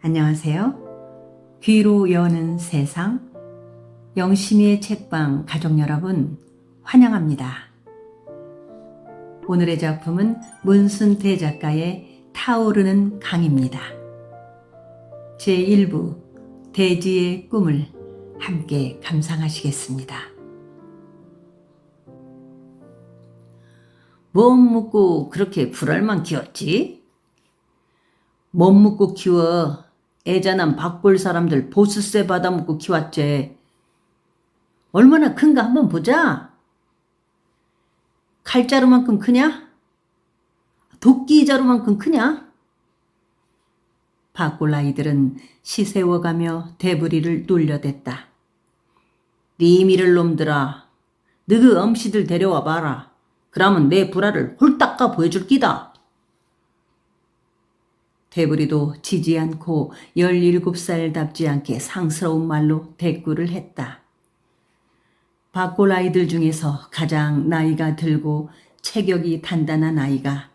안녕하세요. 귀로 여는 세상, 영심이의 책방 가족 여러분 환영합니다. 오늘의 작품은 문순태 작가의 타오르는 강입니다. 제1부 대지의 꿈을 함께 감상하시겠습니다. 몸 묻고 그렇게 불알만 키웠지? 몸 묻고 키워. 애자난 박볼 사람들 보스세 받아먹고 키웠지. 얼마나 큰가 한번 보자. 칼자루만큼 크냐? 도끼자루만큼 크냐? 박골 아이들은 시세워가며 대부리를 놀려댔다. 네 미를 놈들아, 너그 엄씨들 데려와 봐라. 그러면 내 불알을 홀딱 까 보여줄 끼다. 대부리도 지지 않고 17살답지 않게 상스러운 말로 대꾸를 했다. 박골 아이들 중에서 가장 나이가 들고 체격이 단단한 아이가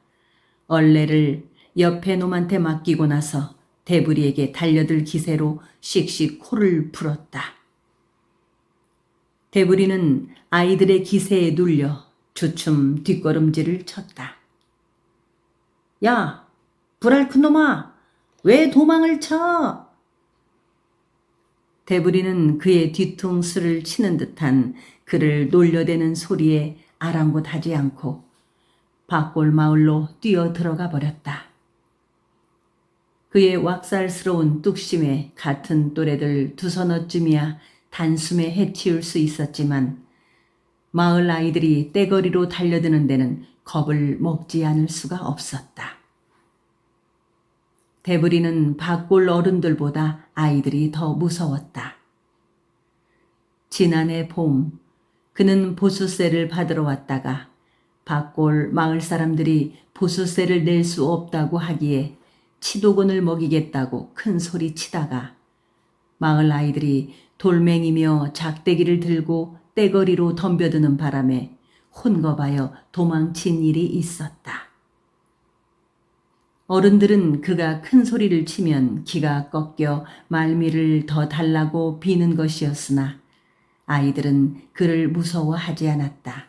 얼레를 옆에 놈한테 맡기고 나서 대부리에게 달려들 기세로 씩씩 코를 풀었다. 대부리는 아이들의 기세에 눌려 주춤 뒷걸음질을 쳤다. 야! 불알 큰 놈아, 왜 도망을 쳐? 대부리는 그의 뒤통수를 치는 듯한 그를 놀려대는 소리에 아랑곳하지 않고 박골 마을로 뛰어 들어가 버렸다. 그의 왁살스러운 뚝심에 같은 또래들 두서너쯤이야 단숨에 해치울 수 있었지만 마을 아이들이 떼거리로 달려드는 데는 겁을 먹지 않을 수가 없었다. 대부리는 박골 어른들보다 아이들이 더 무서웠다. 지난해 봄 그는 보수세를 받으러 왔다가 박골 마을 사람들이 보수세를 낼 수 없다고 하기에 치도곤을 먹이겠다고 큰 소리 치다가 마을 아이들이 돌멩이며 작대기를 들고 떼거리로 덤벼드는 바람에 혼겁하여 도망친 일이 있었다. 어른들은 그가 큰 소리를 치면 기가 꺾여 말미를 더 달라고 비는 것이었으나 아이들은 그를 무서워하지 않았다.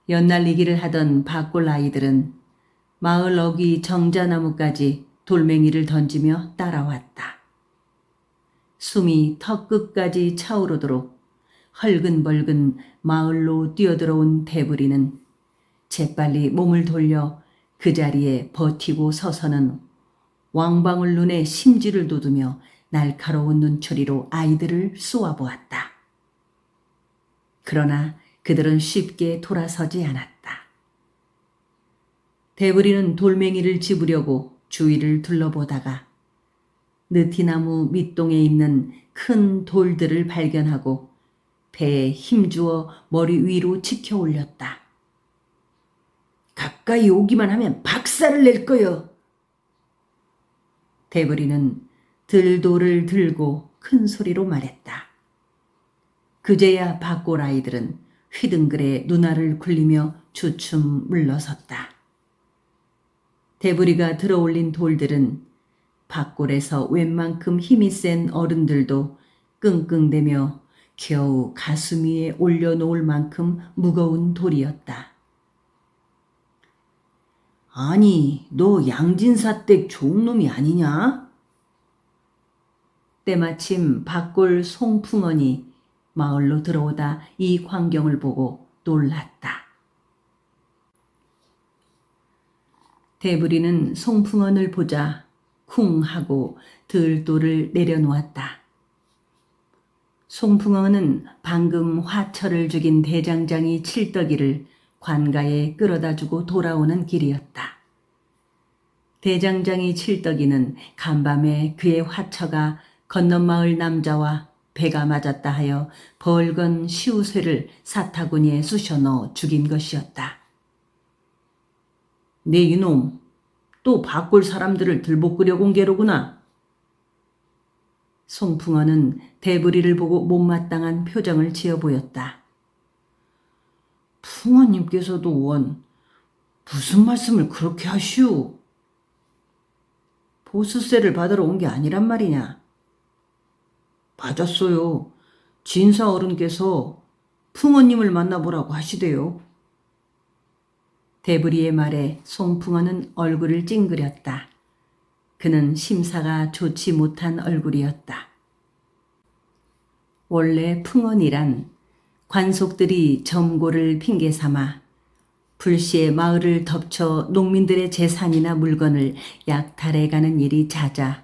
연날리기를 하던 박골 아이들은 마을 어귀 정자나무까지 돌멩이를 던지며 따라왔다. 숨이 턱 끝까지 차오르도록 헐근벌근 마을로 뛰어들어온 대부리는 재빨리 몸을 돌려 그 자리에 버티고 서서는 왕방울 눈에 심지를 돋우며 날카로운 눈초리로 아이들을 쏘아보았다. 그러나 그들은 쉽게 돌아서지 않았다. 대부리는 돌멩이를 집으려고 주위를 둘러보다가 느티나무 밑동에 있는 큰 돌들을 발견하고 배에 힘주어 머리 위로 치켜 올렸다. 가까이 오기만 하면 박살을 낼 거요. 대부리는 들돌을 들고 큰 소리로 말했다. 그제야 박골 아이들은 휘둥그레 눈알을 굴리며 주춤 물러섰다. 대부리가 들어올린 돌들은 박골에서 웬만큼 힘이 센 어른들도 끙끙대며 겨우 가슴 위에 올려놓을 만큼 무거운 돌이었다. 아니, 너 양진사댁 좋은 놈이 아니냐? 때마침 박골 송풍언이 마을로 들어오다 이 광경을 보고 놀랐다. 대부리는 송풍언을 보자 쿵 하고 들돌을 내려놓았다. 송풍언은 방금 화철을 죽인 대장장이 칠떡이를 관가에 끌어다 주고 돌아오는 길이었다. 대장장이 칠떡이는 간밤에 그의 화처가 건넌마을 남자와 배가 맞았다 하여 벌건 시우쇠를 사타구니에 쑤셔 넣어 죽인 것이었다. 네 이놈, 또 박골 사람들을 들볶으려고 온 게로구나. 송풍언은 대부리를 보고 못마땅한 표정을 지어 보였다. 풍언님께서도 원 무슨 말씀을 그렇게 하시오? 보수세를 받으러 온 게 아니란 말이냐? 맞았어요. 진사 어른께서 풍어님을 만나보라고 하시대요. 대부리의 말에 송풍어는 얼굴을 찡그렸다. 그는 심사가 좋지 못한 얼굴이었다. 원래 풍언이란 관속들이 점고를 핑계삼아 불시에 마을을 덮쳐 농민들의 재산이나 물건을 약탈해가는 일이 잦아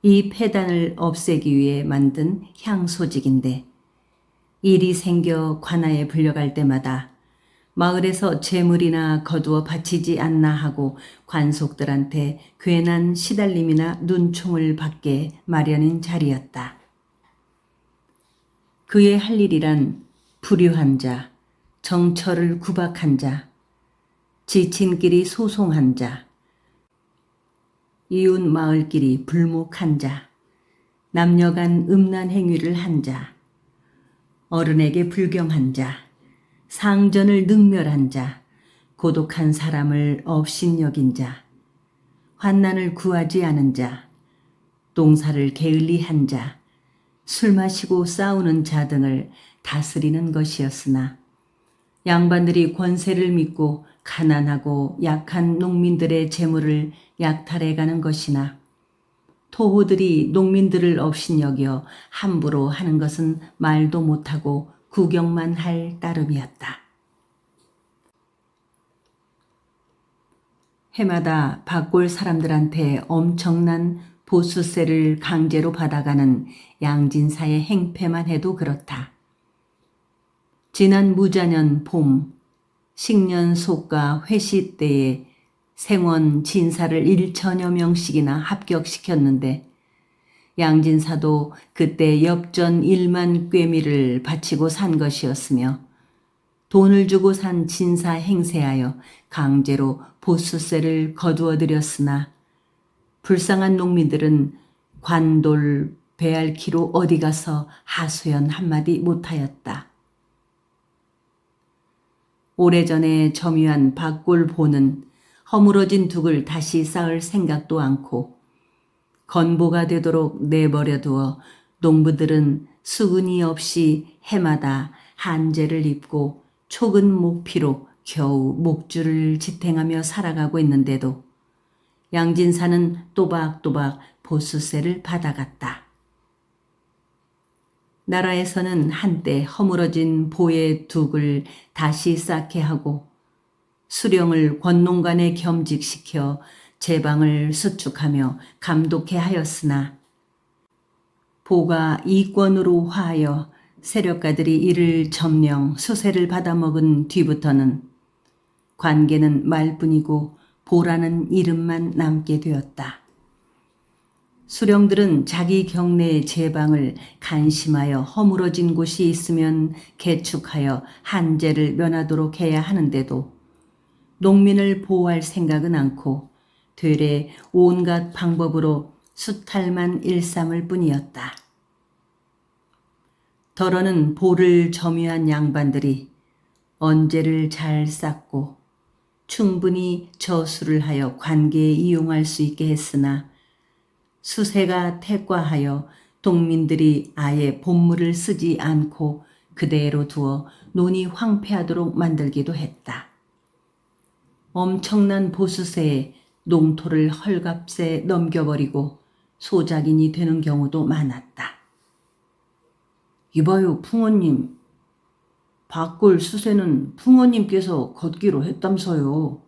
이 폐단을 없애기 위해 만든 향소직인데, 일이 생겨 관아에 불려갈 때마다 마을에서 재물이나 거두어 바치지 않나 하고 관속들한테 괜한 시달림이나 눈총을 받게 마련인 자리였다. 그의 할 일이란 불효한 자, 정처를 구박한 자, 지친끼리 소송한 자, 이웃 마을끼리 불목한 자, 남녀간 음란 행위를 한 자, 어른에게 불경한 자, 상전을 능멸한 자, 고독한 사람을 업신여긴 자, 환난을 구하지 않은 자, 농사를 게을리한 자, 술 마시고 싸우는 자 등을 다스리는 것이었으나, 양반들이 권세를 믿고 가난하고 약한 농민들의 재물을 약탈해가는 것이나, 토호들이 농민들을 업신여겨 함부로 하는 것은 말도 못하고 구경만 할 따름이었다. 해마다 밭골 사람들한테 엄청난 보수세를 강제로 받아가는 양진사의 행패만 해도 그렇다. 지난 무자년 봄, 식년 속가 회시 때에 생원 진사를 1천여 명씩이나 합격시켰는데, 양진사도 그때 엽전 1만 꿰미를 바치고 산 것이었으며, 돈을 주고 산 진사 행세하여 강제로 보수세를 거두어들였으나, 불쌍한 농민들은 관돌 배앓기로 어디 가서 하소연 한마디 못하였다. 오래전에 점유한 밭골 보는 허물어진 둑을 다시 쌓을 생각도 않고 건보가 되도록 내버려 두어 농부들은 수근이 없이 해마다 한제를 입고 촉은 목피로 겨우 목줄을 지탱하며 살아가고 있는데도 양진사는 또박또박 보수세를 받아갔다. 나라에서는 한때 허물어진 보의 둑을 다시 쌓게 하고 수령을 권농관에 겸직시켜 제방을 수축하며 감독해 하였으나, 보가 이권으로 화하여 세력가들이 이를 점령 수세를 받아먹은 뒤부터는 관계는 말뿐이고 보라는 이름만 남게 되었다. 수령들은 자기 경내의 제방을 간심하여 허물어진 곳이 있으면 개축하여 한제를 면하도록 해야 하는데도 농민을 보호할 생각은 않고 되레 온갖 방법으로 수탈만 일삼을 뿐이었다. 더러는 보를 점유한 양반들이 언제를 잘 쌓고 충분히 저수를 하여 관계에 이용할 수 있게 했으나, 수세가 태과하여 동민들이 아예 본물을 쓰지 않고 그대로 두어 논이 황폐하도록 만들기도 했다. 엄청난 보수세에 농토를 헐값에 넘겨버리고 소작인이 되는 경우도 많았다. 이봐요, 풍어님. 밭골 수세는 풍어님께서 걷기로 했담서요.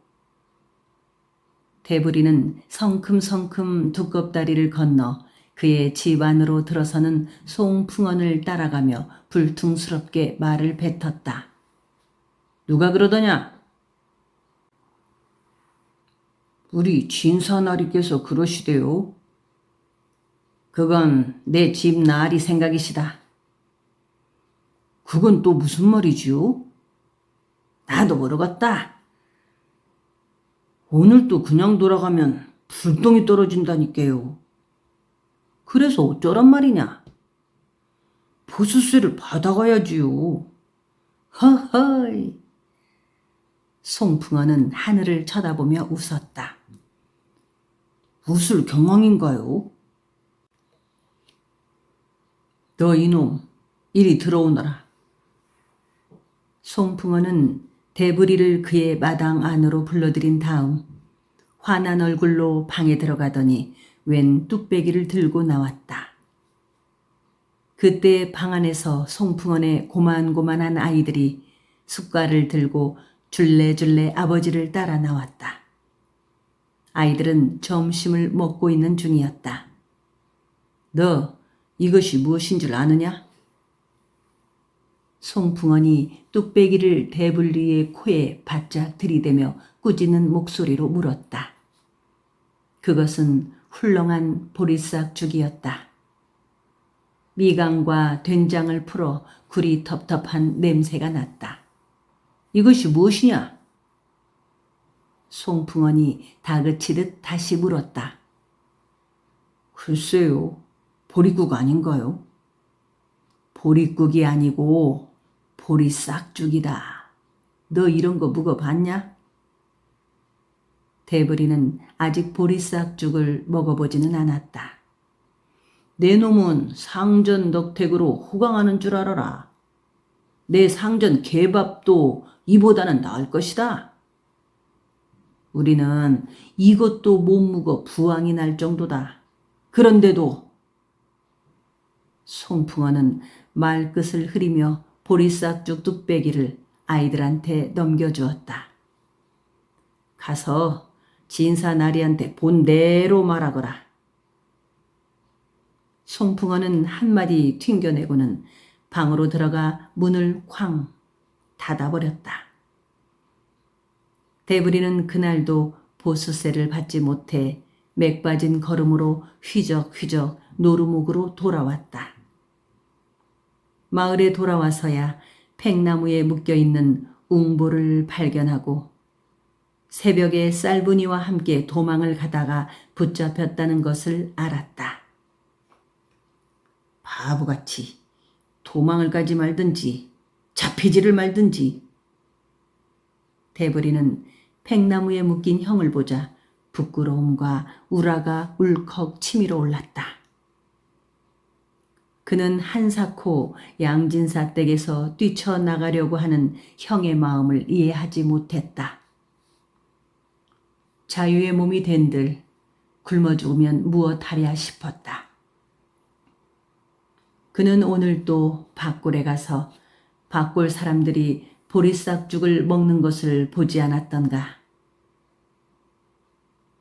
대부리는 성큼성큼 두껍다리를 건너 그의 집 안으로 들어서는 송풍언을 따라가며 불퉁스럽게 말을 뱉었다. 누가 그러더냐? 우리 진사나리께서 그러시대요. 그건 내 집 나으리 생각이시다. 그건 또 무슨 말이지요? 나도 모르겠다. 오늘 또 그냥 돌아가면 불똥이 떨어진다니까요. 그래서 어쩌란 말이냐? 보수세를 받아가야지요. 허허이. 송풍어는 하늘을 쳐다보며 웃었다. 무술 경황인가요? 너 이놈, 이리 들어오너라. 송풍어는 대부리를 그의 마당 안으로 불러들인 다음 환한 얼굴로 방에 들어가더니 웬 뚝배기를 들고 나왔다. 그때 방 안에서 송풍원의 고만고만한 아이들이 숟갈을 들고 줄레줄레 아버지를 따라 나왔다. 아이들은 점심을 먹고 있는 중이었다. 너 이것이 무엇인 줄 아느냐? 송풍원이 뚝배기를 대불리의 코에 바짝 들이대며 꾸짖는 목소리로 물었다. 그것은 훌렁한 보리싹죽이었다. 미강과 된장을 풀어 굴이 텁텁한 냄새가 났다. 이것이 무엇이냐? 송풍원이 다그치듯 다시 물었다. 글쎄요, 보리국 아닌가요? 보리국이 아니고 보리싹죽이다. 너 이런 거 묵어봤냐? 대부리는 아직 보리싹죽을 먹어보지는 않았다. 내 놈은 상전 덕택으로 호강하는 줄 알아라. 내 상전 개밥도 이보다는 나을 것이다. 우리는 이것도 못 묵어 부항이 날 정도다. 그런데도 송풍어는 말끝을 흐리며 보리싹죽 뚝배기를 아이들한테 넘겨주었다. 가서 진사나리한테 본대로 말하거라. 송풍어는 한마디 튕겨내고는 방으로 들어가 문을 쾅 닫아버렸다. 대부리는 그날도 보수세를 받지 못해 맥 빠진 걸음으로 휘적휘적 노루묵으로 돌아왔다. 마을에 돌아와서야 팽나무에 묶여있는 웅보를 발견하고 새벽에 쌀분이와 함께 도망을 가다가 붙잡혔다는 것을 알았다. 바보같이 도망을 가지 말든지 잡히지를 말든지. 대부리는 팽나무에 묶인 형을 보자 부끄러움과 우라가 울컥 치밀어 올랐다. 그는 한사코 양진사 댁에서 뛰쳐나가려고 하는 형의 마음을 이해하지 못했다. 자유의 몸이 된들 굶어 죽으면 무엇하랴 싶었다. 그는 오늘 또 밭골에 가서 밭골 사람들이 보리싹죽을 먹는 것을 보지 않았던가.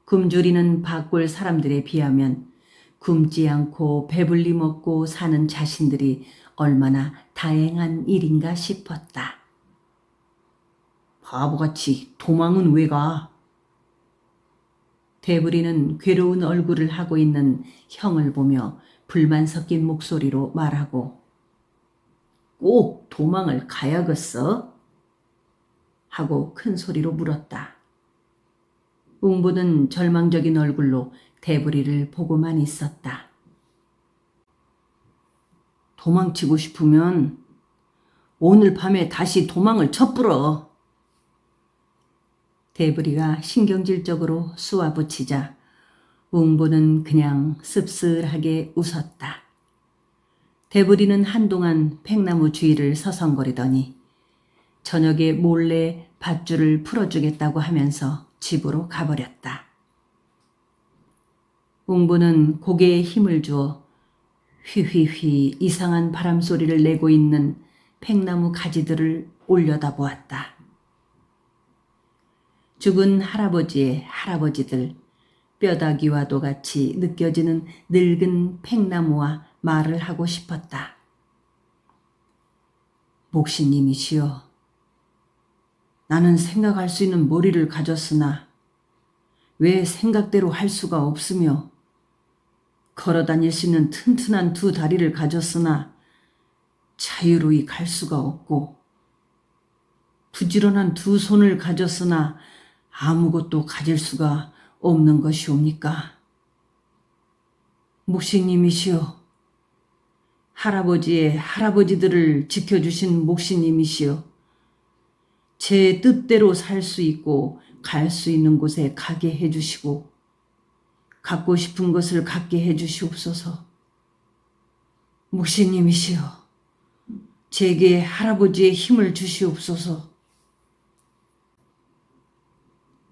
굶주리는 밭골 사람들에 비하면 굶지 않고 배불리 먹고 사는 자신들이 얼마나 다행한 일인가 싶었다. 바보같이 도망은 왜 가? 대부리는 괴로운 얼굴을 하고 있는 형을 보며 불만 섞인 목소리로 말하고 꼭 도망을 가야겠어? 하고 큰 소리로 물었다. 웅부는 절망적인 얼굴로 대부리를 보고만 있었다. 도망치고 싶으면 오늘 밤에 다시 도망을 쳤불어. 대부리가 신경질적으로 쏘아붙이자 웅부는 그냥 씁쓸하게 웃었다. 대부리는 한동안 팽나무 주위를 서성거리더니 저녁에 몰래 밧줄을 풀어주겠다고 하면서 집으로 가버렸다. 웅부는 고개에 힘을 주어 휘휘휘 이상한 바람소리를 내고 있는 팽나무 가지들을 올려다보았다. 죽은 할아버지의 할아버지들, 뼈다귀와도 같이 느껴지는 늙은 팽나무와 말을 하고 싶었다. 목시님이시여, 나는 생각할 수 있는 머리를 가졌으나 왜 생각대로 할 수가 없으며 걸어 다닐 수 있는 튼튼한 두 다리를 가졌으나 자유로이 갈 수가 없고 부지런한 두 손을 가졌으나 아무것도 가질 수가 없는 것이옵니까? 목시님이시여, 할아버지의 할아버지들을 지켜주신 목시님이시여, 제 뜻대로 살 수 있고 갈 수 있는 곳에 가게 해주시고 갖고 싶은 것을 갖게 해주시옵소서. 무신님이시여, 제게 할아버지의 힘을 주시옵소서.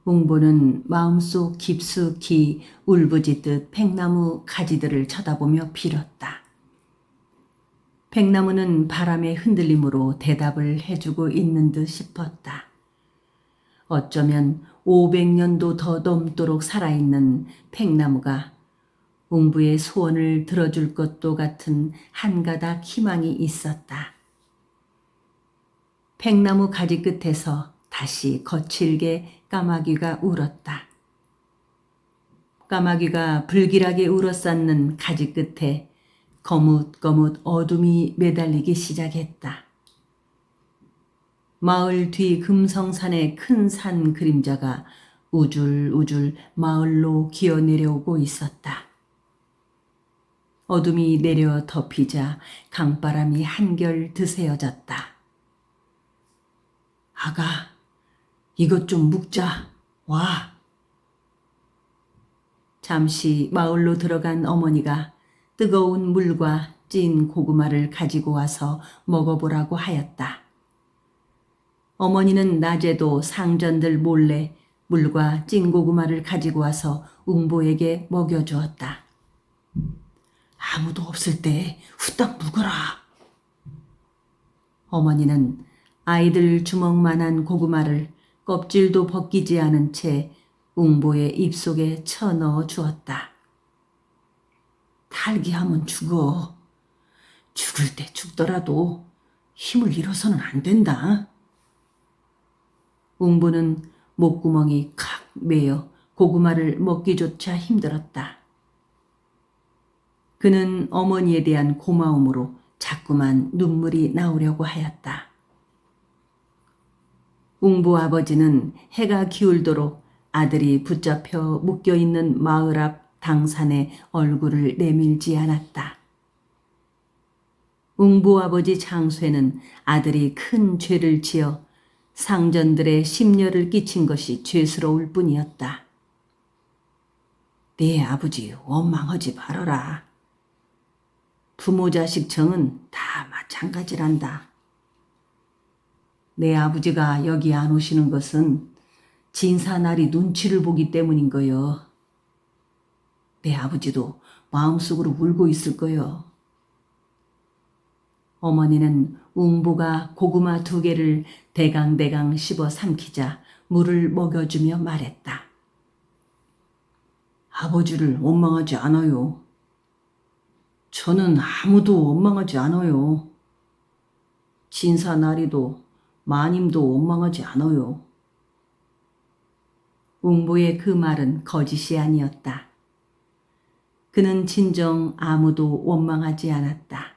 웅보는 마음속 깊숙이 울부짖듯 팽나무 가지들을 쳐다보며 빌었다. 팽나무는 바람의 흔들림으로 대답을 해주고 있는 듯 싶었다. 어쩌면 500년도 더 넘도록 살아있는 팽나무가 웅부의 소원을 들어줄 것도 같은 한 가닥 희망이 있었다. 팽나무 가지 끝에서 다시 거칠게 까마귀가 울었다. 까마귀가 불길하게 울어쌓는 가지 끝에 거뭇거뭇 어둠이 매달리기 시작했다. 마을 뒤 금성산의 큰 산 그림자가 우줄우줄 마을로 기어 내려오고 있었다. 어둠이 내려 덮이자 강바람이 한결 드세어졌다. 아가, 이것 좀 묵자. 와. 잠시 마을로 들어간 어머니가 뜨거운 물과 찐 고구마를 가지고 와서 먹어보라고 하였다. 어머니는 낮에도 상전들 몰래 물과 찐 고구마를 가지고 와서 웅보에게 먹여주었다. 아무도 없을 때 후딱 묵어라. 어머니는 아이들 주먹만한 고구마를 껍질도 벗기지 않은 채 웅보의 입속에 쳐넣어 주었다. 탈기하면 죽어. 죽을 때 죽더라도 힘을 잃어서는 안 된다. 웅보는 목구멍이 칵 메어 고구마를 먹기조차 힘들었다. 그는 어머니에 대한 고마움으로 자꾸만 눈물이 나오려고 하였다. 웅보 아버지는 해가 기울도록 아들이 붙잡혀 묶여있는 마을 앞 당산에 얼굴을 내밀지 않았다. 웅보 아버지 장쇠는 아들이 큰 죄를 지어 상전들의 심려를 끼친 것이 죄스러울 뿐이었다. 네 아버지 원망하지 말아라. 부모 자식 정은 다 마찬가지란다. 내 아버지가 여기 안 오시는 것은 진사날이 눈치를 보기 때문인 거요. 내 아버지도 마음속으로 울고 있을 거요. 어머니는 웅보가 고구마 2개를 대강대강 씹어 삼키자 물을 먹여주며 말했다. 아버지를 원망하지 않아요. 저는 아무도 원망하지 않아요. 진사나리도 마님도 원망하지 않아요. 웅보의 그 말은 거짓이 아니었다. 그는 진정 아무도 원망하지 않았다.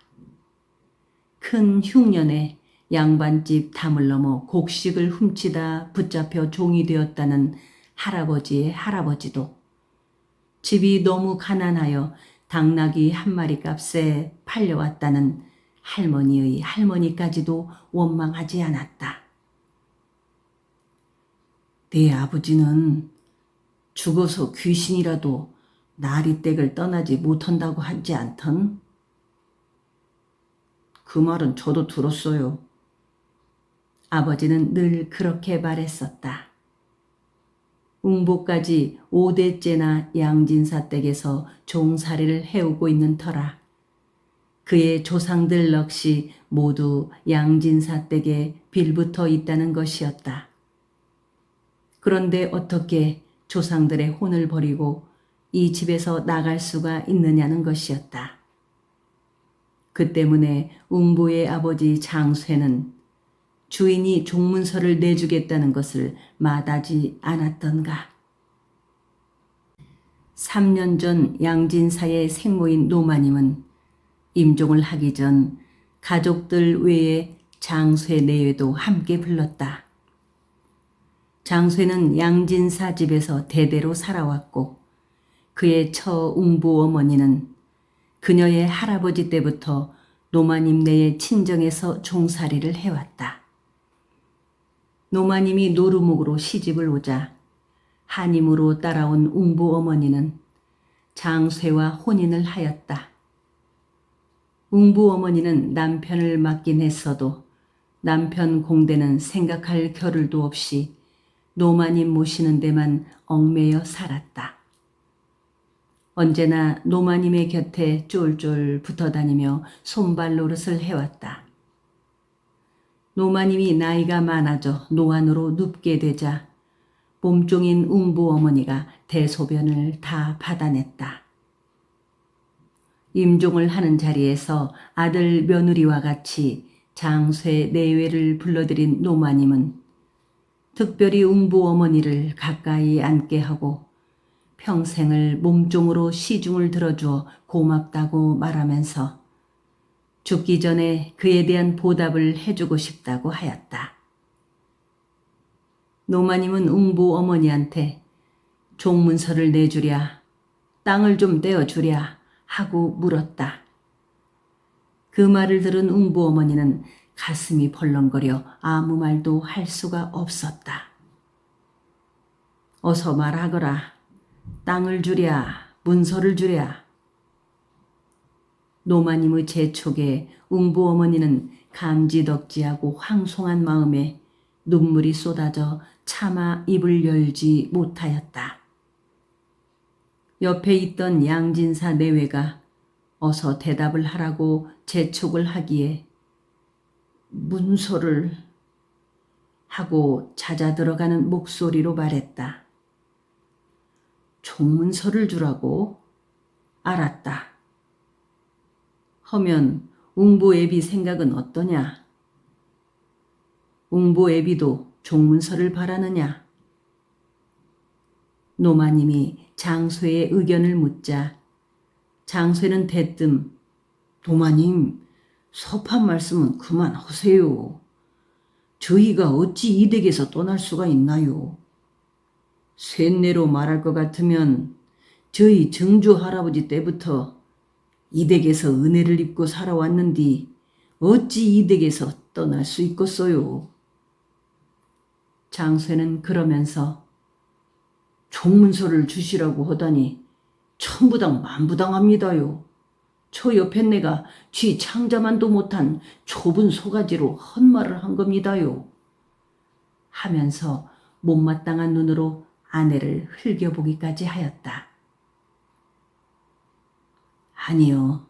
큰 흉년에 양반집 담을 넘어 곡식을 훔치다 붙잡혀 종이 되었다는 할아버지의 할아버지도 집이 너무 가난하여 당나귀 1마리 값에 팔려왔다는 할머니의 할머니까지도 원망하지 않았다. 내 아버지는 죽어서 귀신이라도 나리댁을 떠나지 못한다고 하지 않던? 그 말은 저도 들었어요. 아버지는 늘 그렇게 말했었다. 웅보까지 5대째나 양진사 댁에서 종살이를 해오고 있는 터라 그의 조상들 역시 모두 양진사 댁에 빌붙어 있다는 것이었다. 그런데 어떻게 조상들의 혼을 버리고 이 집에서 나갈 수가 있느냐는 것이었다. 그 때문에 웅보의 아버지 장쇠는 주인이 종문서를 내주겠다는 것을 마다하지 않았던가. 3년 전 양진사의 생모인 노마님은 임종을 하기 전 가족들 외에 장쇠 내외도 함께 불렀다. 장쇠는 양진사 집에서 대대로 살아왔고 그의 처 웅보 어머니는 그녀의 할아버지 때부터 노마님네의 친정에서 종살이를 해왔다. 노마님이 노루묵으로 시집을 오자 한임으로 따라온 웅보 어머니는 장쇠와 혼인을 하였다. 웅부 어머니는 남편을 맡긴 했어도 남편 공대는 생각할 겨를도 없이 노마님 모시는 데만 얽매여 살았다. 언제나 노마님의 곁에 쫄쫄 붙어 다니며 손발 노릇을 해왔다. 노마님이 나이가 많아져 노안으로 눕게 되자 몸종인 웅부 어머니가 대소변을 다 받아냈다. 임종을 하는 자리에서 아들 며느리와 같이 장쇠 내외를 불러들인 노마님은 특별히 웅부 어머니를 가까이 앉게 하고 평생을 몸종으로 시중을 들어주어 고맙다고 말하면서 죽기 전에 그에 대한 보답을 해주고 싶다고 하였다. 노마님은 웅부 어머니한테 종문서를 내주랴, 땅을 좀 떼어주랴 하고 물었다. 그 말을 들은 웅부 어머니는 가슴이 벌렁거려 아무 말도 할 수가 없었다. 어서 말하거라. 땅을 주랴, 문서를 주랴. 노마님의 재촉에 웅부 어머니는 감지덕지하고 황송한 마음에 눈물이 쏟아져 차마 입을 열지 못하였다. 옆에 있던 양진사 내외가 어서 대답을 하라고 재촉을 하기에 문서를 하고 잦아 들어가는 목소리로 말했다. 종문서를 주라고? 알았다. 허면 웅부 애비 생각은 어떠냐? 웅부 애비도 종문서를 바라느냐? 노마님이 장쇠의 의견을 묻자 장쇠는 대뜸 노마님, 섭한 말씀은 그만하세요. 저희가 어찌 이 댁에서 떠날 수가 있나요? 쇳내로 말할 것 같으면 저희 증조 할아버지 때부터 이 댁에서 은혜를 입고 살아왔는디 어찌 이 댁에서 떠날 수 있겠어요? 장쇠는 그러면서 종문서를 주시라고 하다니 천부당 만부당합니다요. 저 옆에 내가 쥐 창자만도 못한 좁은 소가지로 헛말을 한 겁니다요. 하면서 못마땅한 눈으로 아내를 흘겨보기까지 하였다. 아니요.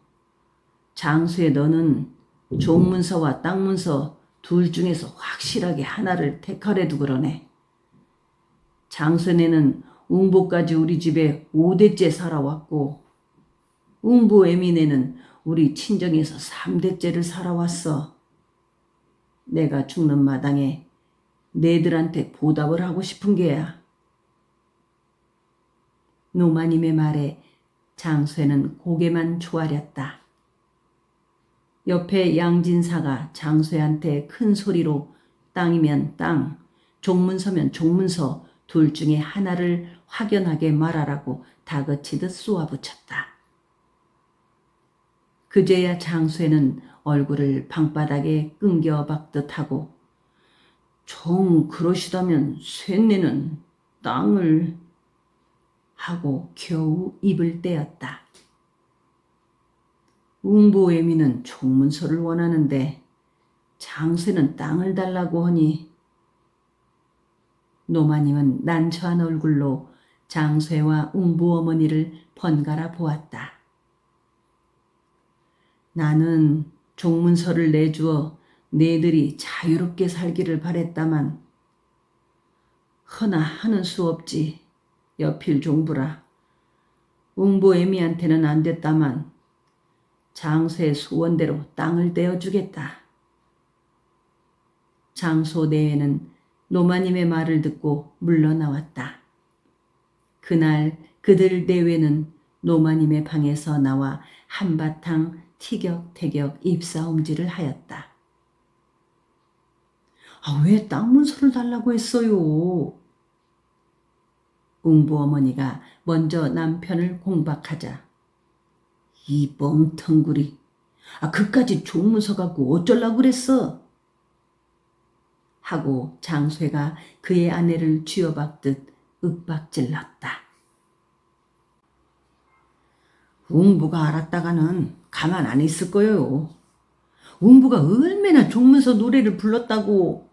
장수의 너는 종문서와 땅문서 둘 중에서 확실하게 하나를 택하래도 그러네. 장선애는 웅보까지 우리 집에 5대째 살아왔고 웅보 애미네는 우리 친정에서 3대째를 살아왔어. 내가 죽는 마당에 내들한테 보답을 하고 싶은 게야. 노마님의 말에 장쇠는 고개만 조아렸다. 옆에 양진사가 장쇠한테 큰 소리로 땅이면 땅, 종문서면 종문서 둘 중에 하나를 확연하게 말하라고 다그치듯 쏘아붙였다. 그제야 장쇠는 얼굴을 방바닥에 끙겨 박듯 하고 정 그러시다면 쇳내는 땅을 하고 겨우 입을 떼었다. 웅보애미는 종문서를 원하는데 장쇠는 땅을 달라고 하니 노마님은 난처한 얼굴로 장쇠와 웅보 어머니를 번갈아 보았다. 나는 종문서를 내주어 네들이 자유롭게 살기를 바랬다만 허나 하는 수 없지. 여필 종부라. 웅보애미한테는 안 됐다만 장쇠의 소원대로 땅을 떼어주겠다. 장소 내외는 노마님의 말을 듣고 물러나왔다. 그날 그들 내외는 노마님의 방에서 나와 한바탕 티격태격 입싸움질을 하였다. 왜 땅 문서를 달라고 했어요? 웅부 어머니가 먼저 남편을 공박하자 이 멍텅구리, 그까짓 종문서 갖고 어쩌려고 그랬어? 하고 장쇠가 그의 아내를 쥐어박듯 윽박질렀다. 웅부가 알았다가는 가만 안 있을 거예요. 웅부가 얼마나 종문서 노래를 불렀다고.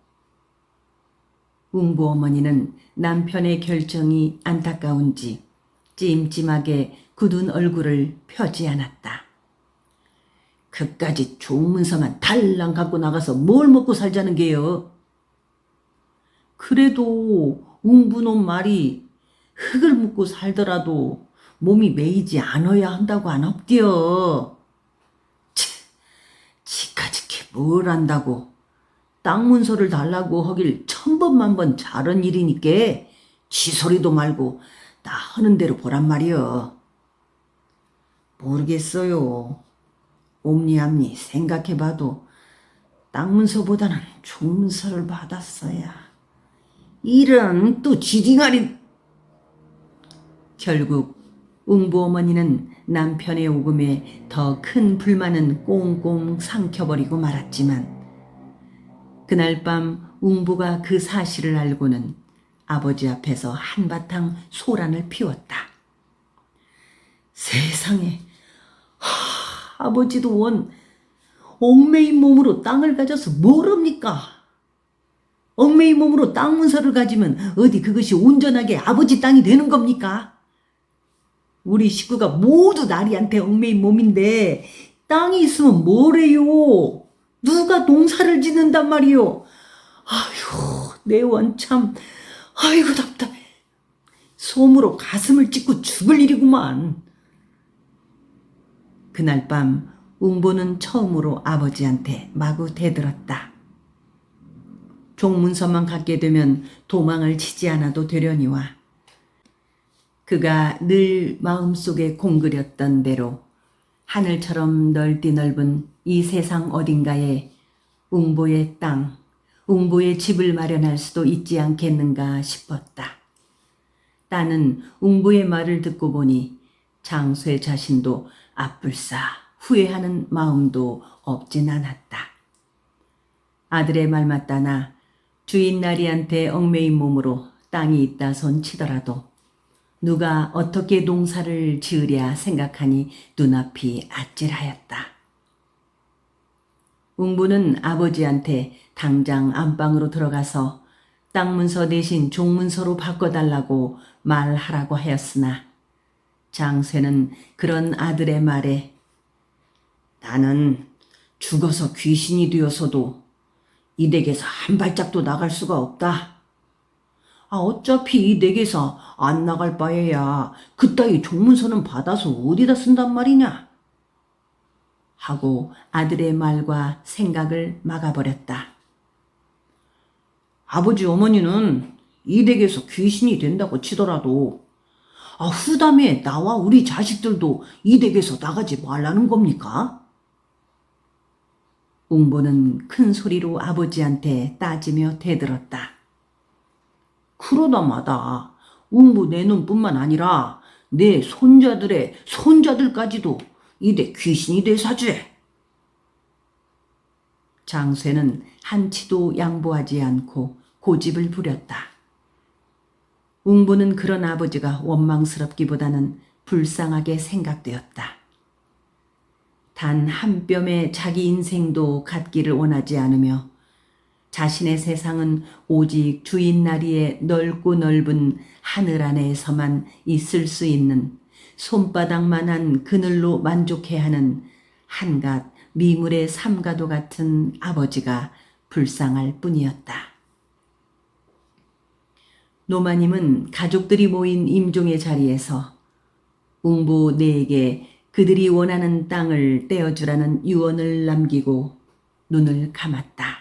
웅부 어머니는 남편의 결정이 안타까운지 찜찜하게 굳은 얼굴을 펴지 않았다. 그까짓 종문서만 달랑 갖고 나가서 뭘 먹고 살자는 게요. 그래도 웅부놈 말이 흙을 묻고 살더라도 몸이 메이지 않아야 한다고 안 없디요. 지카지키 뭘 안다고. 땅 문서를 달라고 하길 천번만번 잘한 일이니까 쥐소리도 말고 나 하는 대로 보란 말이여. 모르겠어요. 옴니암니 생각해봐도 땅 문서보다는 종문서를 받았어야. 이런 또 지딩아리. 결국 웅부 어머니는 남편의 오금에 더 큰 불만은 꽁꽁 삼켜버리고 말았지만 그날 밤 웅부가 그 사실을 알고는 아버지 앞에서 한바탕 소란을 피웠다. 세상에, 아버지도 원 얽매인 몸으로 땅을 가져서 뭘 합니까? 얽매인 몸으로 땅 문서를 가지면 어디 그것이 온전하게 아버지 땅이 되는 겁니까? 우리 식구가 모두 나리한테 얽매인 몸인데 땅이 있으면 뭐래요? 누가 농사를 짓는단 말이요? 아휴, 내 원참, 아이고 답답해. 솜으로 가슴을 찢고 죽을 일이구만. 그날 밤 웅보는 처음으로 아버지한테 마구 대들었다. 종문서만 갖게 되면 도망을 치지 않아도 되려니와 그가 늘 마음속에 공그렸던 대로 하늘처럼 넓디 넓은 이 세상 어딘가에 웅보의 땅, 웅보의 집을 마련할 수도 있지 않겠는가 싶었다. 따는 웅보의 말을 듣고 보니 장쇠 자신도 앞불싸 후회하는 마음도 없진 않았다. 아들의 말 맞다나 주인 나리한테 얽매인 몸으로 땅이 있다 손 치더라도 누가 어떻게 농사를 지으랴 생각하니 눈앞이 아찔하였다. 웅부는 아버지한테 당장 안방으로 들어가서 땅 문서 대신 종문서로 바꿔달라고 말하라고 하였으나 장쇠는 그런 아들의 말에 나는 죽어서 귀신이 되어서도 이 댁에서 한 발짝도 나갈 수가 없다. 어차피 이 댁에서 안 나갈 바에야 그따위 종문서는 받아서 어디다 쓴단 말이냐? 하고 아들의 말과 생각을 막아버렸다. 아버지 어머니는 이 댁에서 귀신이 된다고 치더라도 후담에 나와 우리 자식들도 이 댁에서 나가지 말라는 겁니까? 웅보는 큰 소리로 아버지한테 따지며 대들었다. 그러다마다 웅부 내 놈뿐만 아니라 내 손자들의 손자들까지도 이대 귀신이 되사죄. 장쇠는 한치도 양보하지 않고 고집을 부렸다. 웅부는 그런 아버지가 원망스럽기보다는 불쌍하게 생각되었다. 단 한 뼘의 자기 인생도 갖기를 원하지 않으며 자신의 세상은 오직 주인 나리의 넓고 넓은 하늘 안에서만 있을 수 있는 손바닥만한 그늘로 만족해 하는 한갓 미물의 삼가도 같은 아버지가 불쌍할 뿐이었다. 노마님은 가족들이 모인 임종의 자리에서 웅부 네에게 그들이 원하는 땅을 떼어주라는 유언을 남기고 눈을 감았다.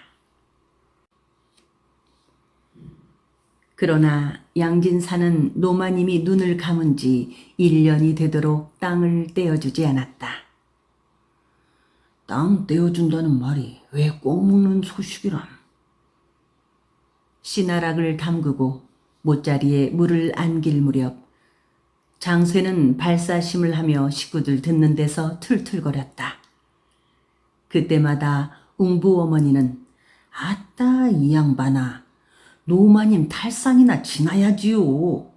그러나 양진사는 노마님이 눈을 감은 지 1년이 되도록 땅을 떼어주지 않았다. 땅 떼어준다는 말이 왜 꼭 묻는 소식이람? 씨나락을 담그고 못자리에 물을 안길 무렵 장쇠는 발사심을 하며 식구들 듣는 데서 툴툴거렸다. 그때마다 웅부 어머니는 아따 이 양반아 노마님 탈상이나 지나야지요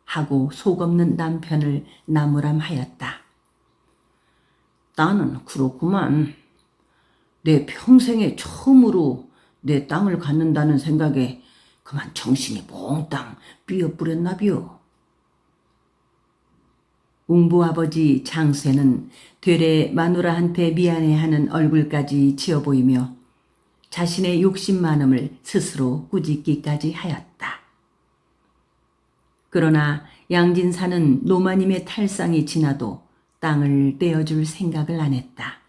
하고 속없는 남편을 나무람하였다. 나는 그렇구만. 내 평생에 처음으로 내 땅을 갖는다는 생각에 그만 정신이 몽땅 삐어뿌렸나비요. 웅부 아버지 장쇠는 되레 마누라한테 미안해하는 얼굴까지 지어 보이며 자신의 욕심 많음을 스스로 꾸짖기까지 하였다. 그러나 양진사는 노마님의 탈상이 지나도 땅을 떼어줄 생각을 안 했다.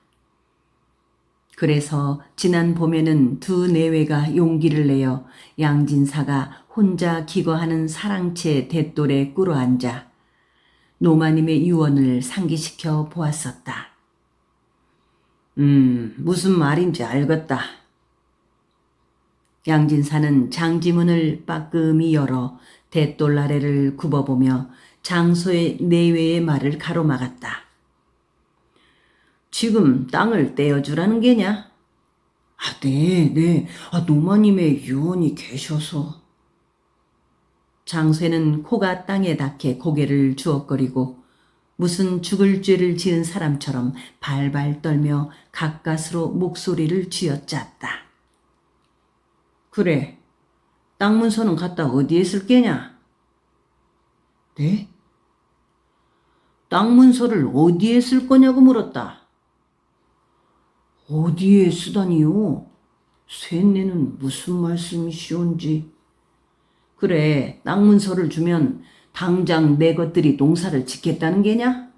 그래서 지난 봄에는 두 내외가 용기를 내어 양진사가 혼자 기거하는 사랑채 대돌에 꿇어앉아 노마님의 유언을 상기시켜 보았었다. 무슨 말인지 알겠다. 양진사는 장지문을 빠끔히 열어 대돌 아래를 굽어보며 장소의 내외의 말을 가로막았다. 지금 땅을 떼어주라는 게냐? 네. 노마님의 유언이 계셔서. 장쇠는 코가 땅에 닿게 고개를 주걱거리고 무슨 죽을 죄를 지은 사람처럼 발발 떨며 가까스로 목소리를 쥐어짰다. 그래, 땅 문서는 갖다 어디에 쓸 게냐? 네? 땅 문서를 어디에 쓸 거냐고 물었다. 어디에 쓰다니요? 쇠내는 무슨 말씀이시온지. 그래, 땅 문서를 주면 당장 내 것들이 농사를 짓겠다는 게냐?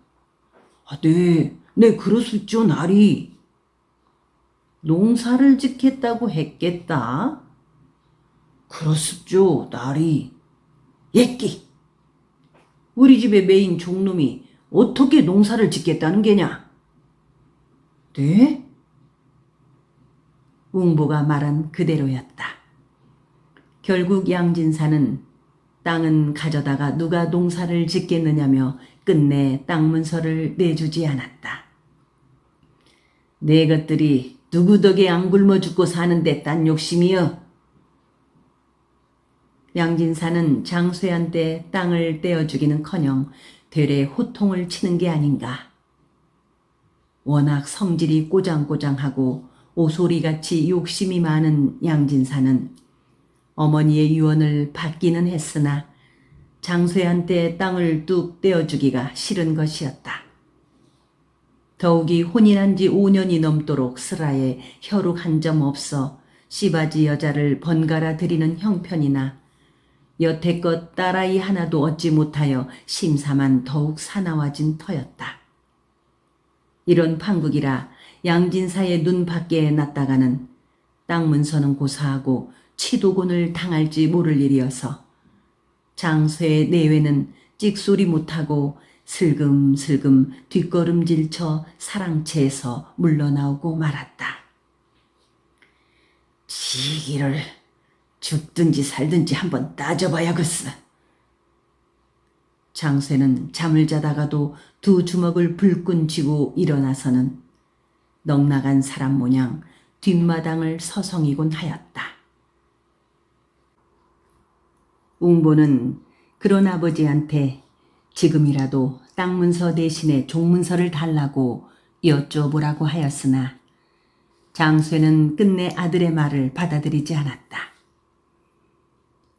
네, 그렇습죠, 나리. 농사를 짓겠다고 했겠다? 그렇습죠, 나리. 예끼! 우리 집의 메인 종놈이 어떻게 농사를 짓겠다는 게냐? 네? 웅보가 말한 그대로였다. 결국 양진사는 땅은 가져다가 누가 농사를 짓겠느냐며 끝내 땅 문서를 내주지 않았다. 내 것들이 누구 덕에 안 굶어 죽고 사는데 딴 욕심이여. 양진사는 장쇠한테 땅을 떼어주기는커녕 되레 호통을 치는 게 아닌가. 워낙 성질이 꼬장꼬장하고 오소리같이 욕심이 많은 양진사는 어머니의 유언을 받기는 했으나 장쇠한테 땅을 뚝 떼어주기가 싫은 것이었다. 더욱이 혼인한 지 5년이 넘도록 슬하에 혈육 한 점 없어 씨바지 여자를 번갈아 들이는 형편이나 여태껏 딸아이 하나도 얻지 못하여 심사만 더욱 사나워진 터였다. 이런 판국이라 양진사의 눈 밖에 났다가는 땅 문서는 고사하고 치도곤을 당할지 모를 일이어서 장쇠의 내외는 찍소리 못하고 슬금슬금 뒷걸음질 쳐 사랑채에서 물러나오고 말았다. 지기를 죽든지 살든지 한번 따져봐야겠어. 장쇠는 잠을 자다가도 두 주먹을 불끈 쥐고 일어나서는 넉나간 사람 모양 뒷마당을 서성이곤 하였다. 웅보는 그런 아버지한테 지금이라도 땅 문서 대신에 종문서를 달라고 여쭤보라고 하였으나 장쇠는 끝내 아들의 말을 받아들이지 않았다.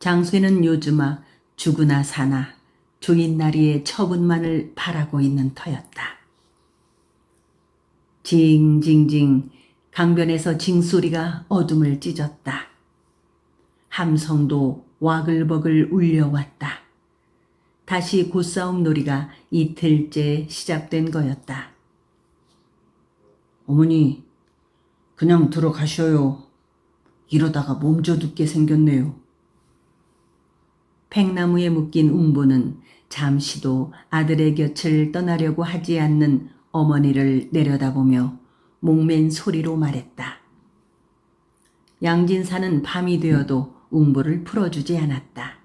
장쇠는 요즘아 죽으나 사나 조인나리의 처분만을 바라고 있는 터였다. 징징징 강변에서 징소리가 어둠을 찢었다. 함성도 와글버글 울려왔다. 다시 고싸움 놀이가 이틀째 시작된 거였다. 어머니, 그냥 들어가셔요. 이러다가 몸져 죽게 생겼네요. 팽나무에 묶인 웅보는 잠시도 아들의 곁을 떠나려고 하지 않는 어머니를 내려다보며 목맨 소리로 말했다. 양진사는 밤이 되어도 웅보를 풀어주지 않았다.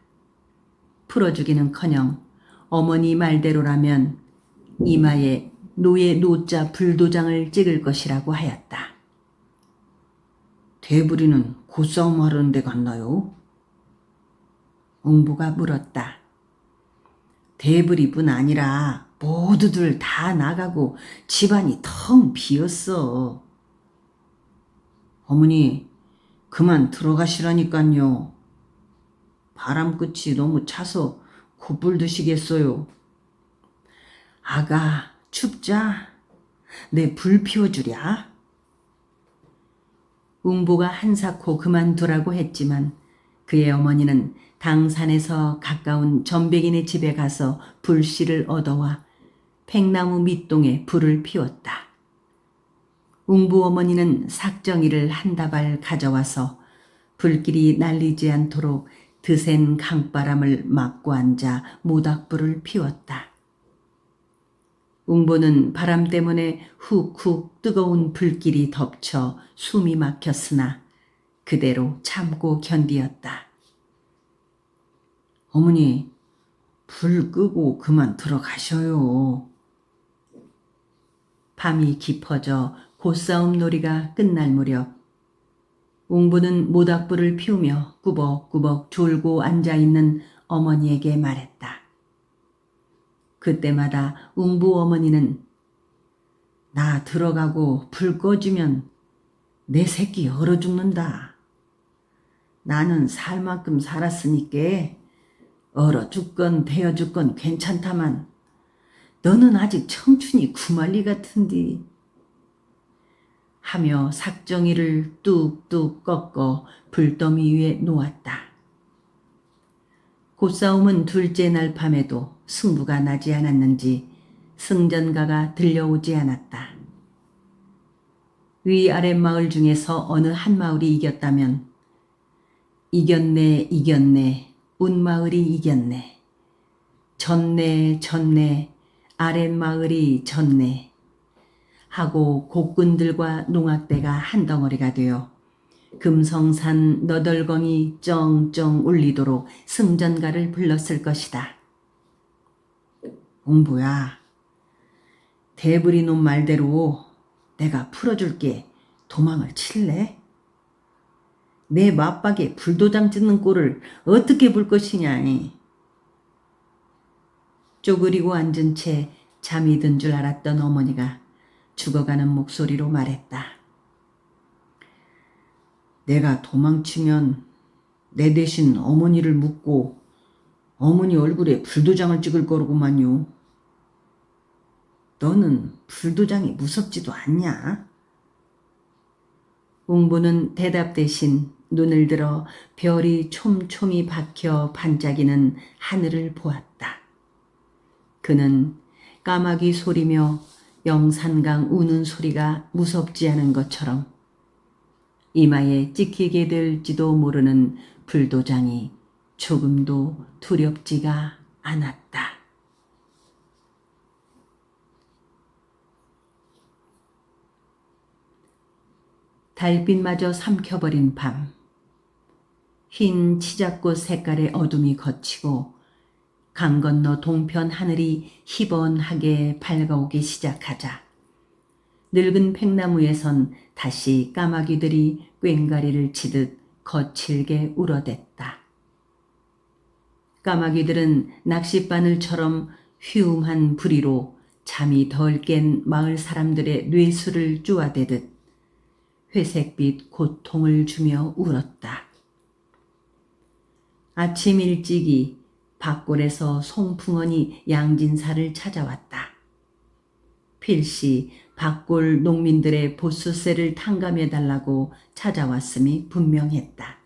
풀어주기는커녕 어머니 말대로라면 이마에 노예 노자 불도장을 찍을 것이라고 하였다. 대부리는 고싸움 하려는 데 갔나요? 웅보가 물었다. 대부리뿐 아니라 모두들 다 나가고 집안이 텅 비었어. 어머니, 그만 들어가시라니깐요. 바람끝이 너무 차서 곧불 드시겠어요. 아가, 춥자. 내 불 피워주랴. 웅보가 한사코 그만두라고 했지만 그의 어머니는 당산에서 가까운 전백인의 집에 가서 불씨를 얻어와 팽나무 밑동에 불을 피웠다. 웅부 어머니는 삭정이를 한 다발 가져와서 불길이 날리지 않도록 드센 강바람을 막고 앉아 모닥불을 피웠다. 웅보는 바람 때문에 훅훅 뜨거운 불길이 덮쳐 숨이 막혔으나 그대로 참고 견디었다. 어머니, 불 끄고 그만 들어가셔요. 밤이 깊어져 고싸움 놀이가 끝날 무렵 웅부는 모닥불을 피우며 꾸벅꾸벅 졸고 앉아있는 어머니에게 말했다. 그때마다 웅부 어머니는 나 들어가고 불 꺼지면 내 새끼 얼어 죽는다. 나는 살 만큼 살았으니까 얼어 죽건 데어 죽건 괜찮다만 너는 아직 청춘이 구말리 같은디. 하며 삭정이를 뚝뚝 꺾어 불더미 위에 놓았다. 고싸움은 둘째 날 밤에도 승부가 나지 않았는지 승전가가 들려오지 않았다. 위아랫 마을 중에서 어느 한 마을이 이겼다면 이겼네 이겼네 운마을이 이겼네 졌네 졌네 아랫마을이 졌네 하고 곡군들과 농악대가 한 덩어리가 되어 금성산 너덜거이 쩡쩡 울리도록 승전가를 불렀을 것이다. 웅부야, 대부리 놈 말대로 내가 풀어줄게. 도망을 칠래? 내 맞박에 불도장 찍는 꼴을 어떻게 볼 것이냐. 쪼그리고 앉은 채 잠이 든 줄 알았던 어머니가 죽어가는 목소리로 말했다. 내가 도망치면 내 대신 어머니를 묻고 어머니 얼굴에 불도장을 찍을 거로구만요. 너는 불도장이 무섭지도 않냐? 웅부는 대답 대신 눈을 들어 별이 촘촘히 박혀 반짝이는 하늘을 보았다. 그는 까마귀 소리며 영산강 우는 소리가 무섭지 않은 것처럼 이마에 찍히게 될지도 모르는 불도장이 조금도 두렵지가 않았다. 달빛마저 삼켜버린 밤. 흰 치자꽃 색깔의 어둠이 걷히고 강 건너 동편 하늘이 희번하게 밝아오기 시작하자 늙은 팽나무에선 다시 까마귀들이 꽹가리를 치듯 거칠게 울어댔다. 까마귀들은 낚싯바늘처럼 휘움한 부리로 잠이 덜 깬 마을 사람들의 뇌수를 쪼아대듯 회색빛 고통을 주며 울었다. 아침 일찍이 밭골에서 송풍원이 양진사를 찾아왔다. 필시 밭골 농민들의 보수세를 탕감해달라고 찾아왔음이 분명했다.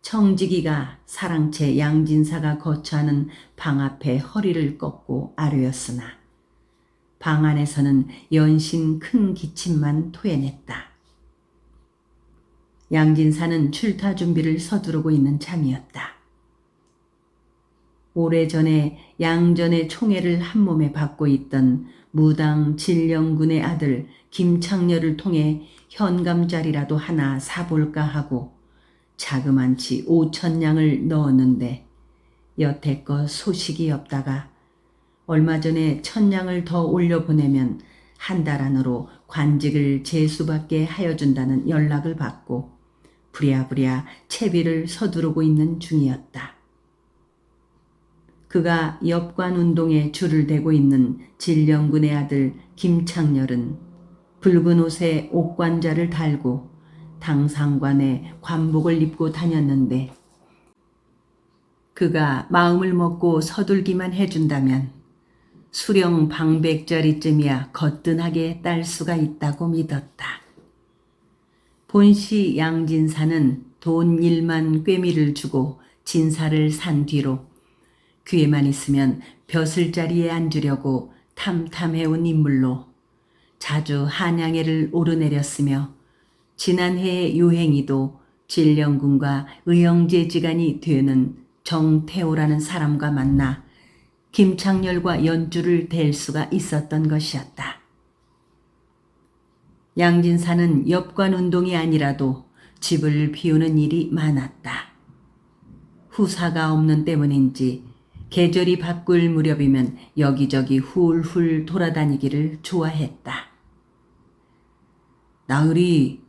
청지기가 사랑채 양진사가 거처하는 방 앞에 허리를 꺾고 아뢰었으나 방 안에서는 연신 큰 기침만 토해냈다. 양진사는 출타 준비를 서두르고 있는 참이었다. 오래전에 양전의 총애를 한몸에 받고 있던 무당 진령군의 아들 김창렬을 통해 현감자리라도 하나 사볼까 하고 자그만치 5,000냥을 넣었는데 여태껏 소식이 없다가 얼마 전에 1,000냥을 더 올려보내면 한 달 안으로 관직을 제수받게 하여준다는 연락을 받고 부랴부랴 채비를 서두르고 있는 중이었다. 그가 엽관운동에 줄을 대고 있는 진령군의 아들 김창렬은 붉은 옷에 옥관자를 달고 당상관에 관복을 입고 다녔는데 그가 마음을 먹고 서둘기만 해준다면 수령 방백자리쯤이야 거뜬하게 딸 수가 있다고 믿었다. 본시 양진사는 돈 1만 꿰미를 주고 진사를 산 뒤로 귀에만 있으면 벼슬자리에 앉으려고 탐탐해온 인물로 자주 한양회를 오르내렸으며 지난해의 유행이도 진령군과 의형제지간이 되는 정태호라는 사람과 만나 김창렬과 연주를 댈 수가 있었던 것이었다. 양진사는 엽관운동이 아니라도 집을 비우는 일이 많았다. 후사가 없는 때문인지 계절이 바꿀 무렵이면 여기저기 훌훌 돌아다니기를 좋아했다. 나으리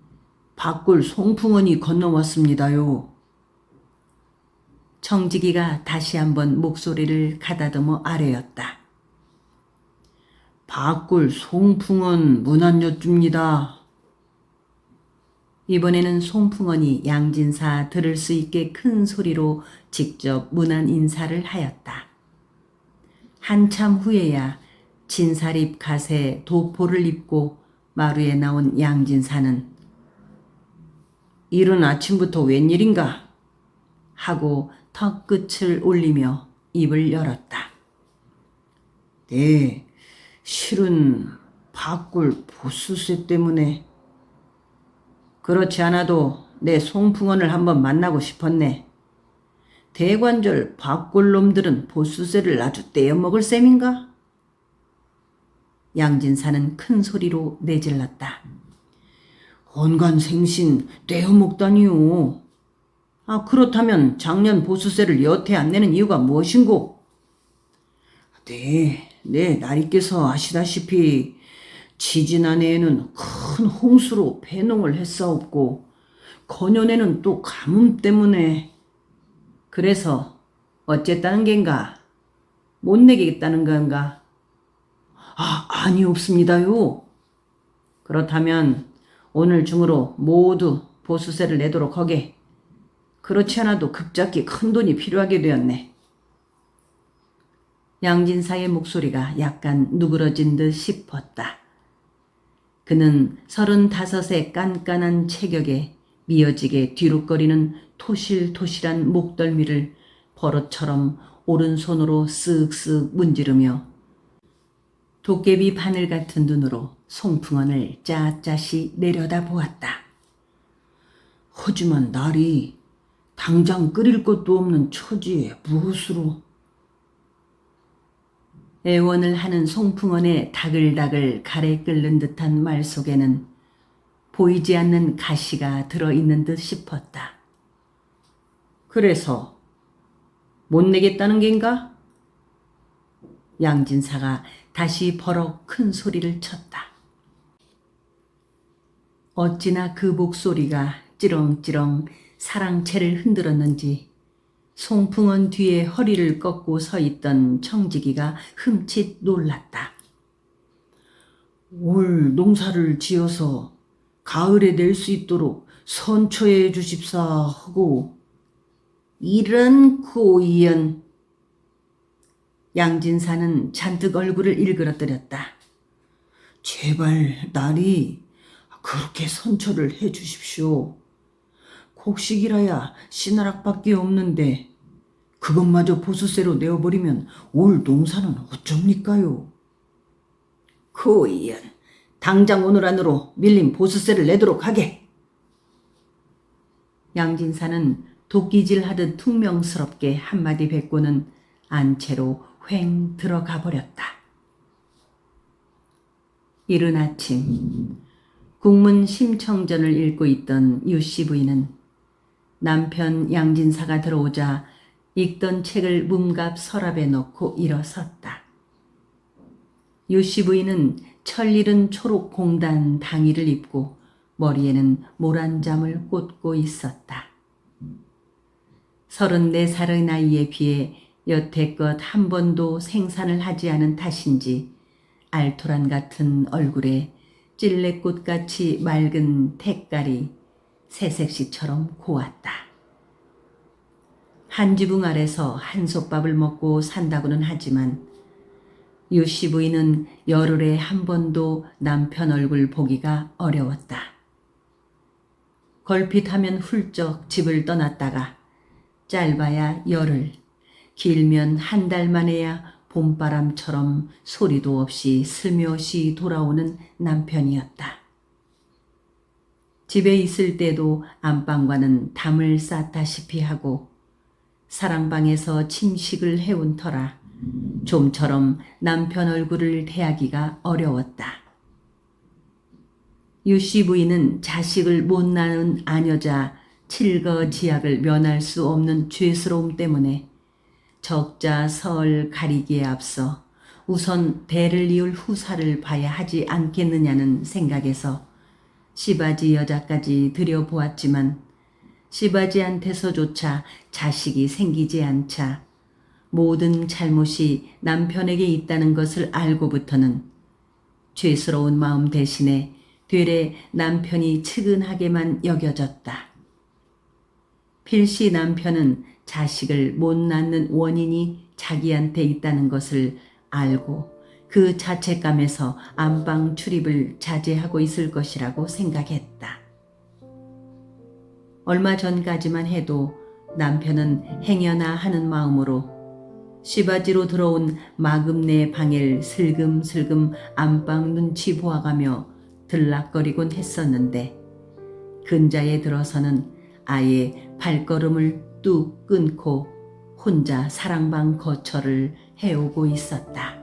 바꿀 송풍원이 건너왔습니다요. 청지기가 다시 한번 목소리를 가다듬어 아뢰었다. 바꿀 송풍원 문 안 여쭙니다. 이번에는 송풍원이 양진사 들을 수 있게 큰 소리로 직접 문안 인사를 하였다. 한참 후에야 진사립 갓에 도포를 입고 마루에 나온 양진사는 이른 아침부터 웬일인가 하고 턱끝을 올리며 입을 열었다. 네, 실은 바꿀 보수세 때문에. 그렇지 않아도 내 송풍원을 한번 만나고 싶었네. 대관절 바꿀 놈들은 보수세를 아주 떼어먹을 셈인가? 양진사는 큰 소리로 내질렀다. 언간생신 떼어먹다니요. 그렇다면 작년 보수세를 여태 안 내는 이유가 무엇인고? 네, 나리께서 아시다시피 지지난해에는 큰 홍수로 폐농을 했사옵고 건연에는 또 가뭄 때문에. 그래서 어쨌다는 겐가? 못 내겠다는 건가? 아니 없습니다요. 그렇다면 오늘 중으로 모두 보수세를 내도록 하게. 그렇지 않아도 급작히 큰 돈이 필요하게 되었네. 양진사의 목소리가 약간 누그러진 듯 싶었다. 그는 35의 깐깐한 체격에 미어지게 뒤룩거리는 토실토실한 목덜미를 버릇처럼 오른손으로 쓱쓱 문지르며 도깨비 바늘 같은 눈으로 송풍원을 짜짜시 내려다보았다. 하지만 날이 당장 끓일 것도 없는 처지에 무엇으로. 애원을 하는 송풍원의 다글다글 가래 끓는 듯한 말 속에는 보이지 않는 가시가 들어있는 듯 싶었다. 그래서 못 내겠다는 겐가? 양진사가 다시 버럭 큰 소리를 쳤다. 어찌나 그 목소리가 찌렁찌렁 사랑채를 흔들었는지 송풍원 뒤에 허리를 꺾고 서 있던 청지기가 흠칫 놀랐다. 올 농사를 지어서 가을에 낼 수 있도록 선처해 주십사 하고. 이런 고이연. 양진사는 잔뜩 얼굴을 일그러뜨렸다. 제발 나리 그렇게 선처를 해 주십시오. 곡식이라야 씨나락밖에 없는데 그것마저 보수세로 내어버리면 올 농사는 어쩝니까요? 고이연, 당장 오늘 안으로 밀린 보수세를 내도록 하게. 양진사는 도끼질하듯 퉁명스럽게 한마디 뱉고는 안채로 휑 들어가 버렸다. 이른 아침 국문 심청전을 읽고 있던 유씨 부인은 남편 양진사가 들어오자 읽던 책을 문갑 서랍에 넣고 일어섰다. 유씨 부인은 철일은 초록 공단 당의를 입고 머리에는 모란잠을 꽂고 있었다. 34살의 나이에 비해 여태껏 한 번도 생산을 하지 않은 탓인지 알토란 같은 얼굴에 찔레꽃같이 맑은 태깔이 새색시처럼 고왔다. 한 지붕 아래서 한솥밥을 먹고 산다고는 하지만 유씨 부인은 열흘에 한 번도 남편 얼굴 보기가 어려웠다. 걸핏하면 훌쩍 집을 떠났다가 짧아야 열흘, 길면 한 달 만에야 봄바람처럼 소리도 없이 슬며시 돌아오는 남편이었다. 집에 있을 때도 안방과는 담을 쌓다시피 하고 사랑방에서 침식을 해온 터라 좀처럼 남편 얼굴을 대하기가 어려웠다. 유씨 부인은 자식을 못 낳은 아녀자 칠거지약을 면할 수 없는 죄스러움 때문에 적자 설 가리기에 앞서 우선 대를 이을 후사를 봐야 하지 않겠느냐는 생각에서 시바지 여자까지 들여보았지만 시바지한테서조차 자식이 생기지 않자 모든 잘못이 남편에게 있다는 것을 알고부터는 죄스러운 마음 대신에 되레 남편이 측은하게만 여겨졌다. 필시 남편은 자식을 못 낳는 원인이 자기한테 있다는 것을 알고 그 자책감에서 안방 출입을 자제하고 있을 것이라고 생각했다. 얼마 전까지만 해도 남편은 행여나 하는 마음으로 시바지로 들어온 마금네 방을 슬금슬금 안방 눈치 보아가며 들락거리곤 했었는데 근자에 들어서는 아예 발걸음을 뚝 끊고 혼자 사랑방 거처를 해오고 있었다.